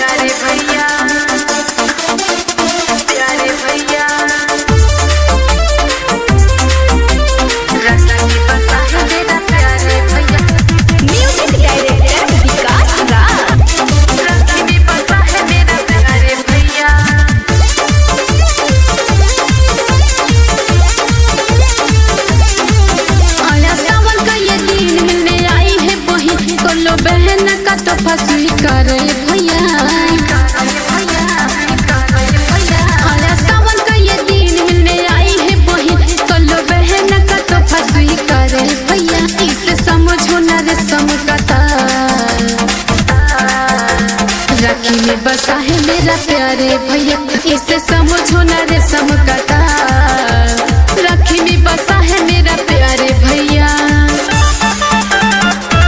प्यारे भैया प्यारे भैया रास्ता की बता है मेरा प्यारे भैया। म्यूजिक डायरेक्टर विकास राज। रास्ता की बता है मेरा प्यारे भैया। आया सावन का ये दिन मिलने आई है वही कोलो बहन का तो फंसी करे भैया। आया सावन का ये दिन मिलने आई है वही कोलो बहन का तो फंसी करे भैया। इसे समझो न रे समकता राखी में बसा है मेरा प्यारे भैया। इसे समझो न रे समकता राखी में बसा है मेरा प्यारे भैया।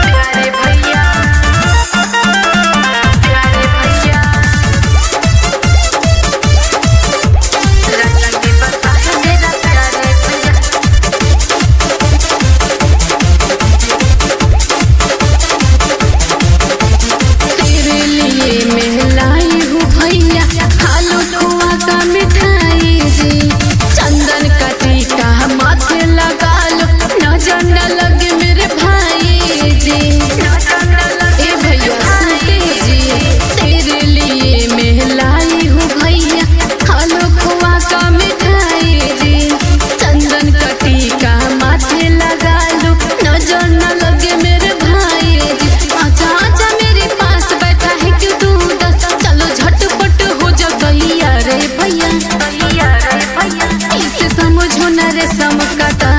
प्यारे भैया प्यारे भैया रास्ता की बता है मेरा प्यारे भैया। तेरे लिए मैं लाई हूँ भैया खालो खोआ का मिठाई रे। चंदन का टीका माथे लगा लो नजर न लगे मेरे भाई जी। ए भैया सुनते जी तेरे लिए मैं लाई हूँ भैया खालो खोआ का मिठाई रे। चंदन का टीका माथे लगा लो नजर न लगे मेरे भाई जी। आजा आजा मेरे पास बैठा है क्यों तू दस चलो झटपट हो जा भैया रे भैया। भैया रे भैया इसे समझो न रे समकता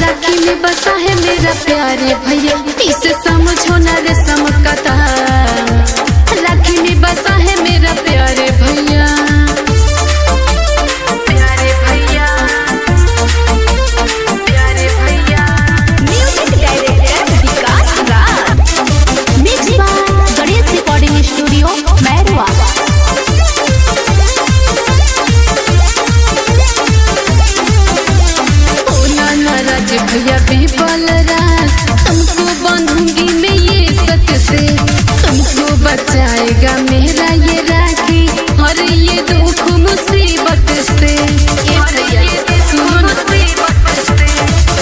राखी में बसा है मेरा प्यारे भैया। इसे समझो न रे समकता राखी में बसा है मेरा प्यारे भैया। प्यारे भैया प्यारे भैया music director Vikas Raj. Mix by Ganesh recording studio Mairwa. ओ नाराज भैया बीबल राज तुमको बांधूंगी मैं ये सच से। तुमको बचाएगा मेरा ये राखी हर ये दुख मुसीबत से। ए भैया सुन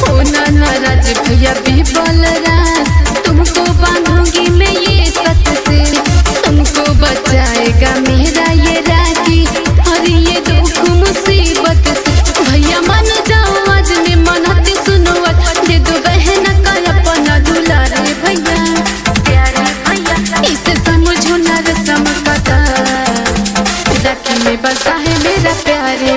ओ नाराज भैया बीबल राज तुमको बांधूंगी मैं ये सच से। तुमको बचाएगा मेरा ये राखी हर ये दुख मुसीबत से। भैया मान जाओ आज में मनाते सुनो दे दो बहन का अपना दुलारे भैया। प्यारे भैया इसे समझो न रे समकता राखी में बसा है मेरा प्यारे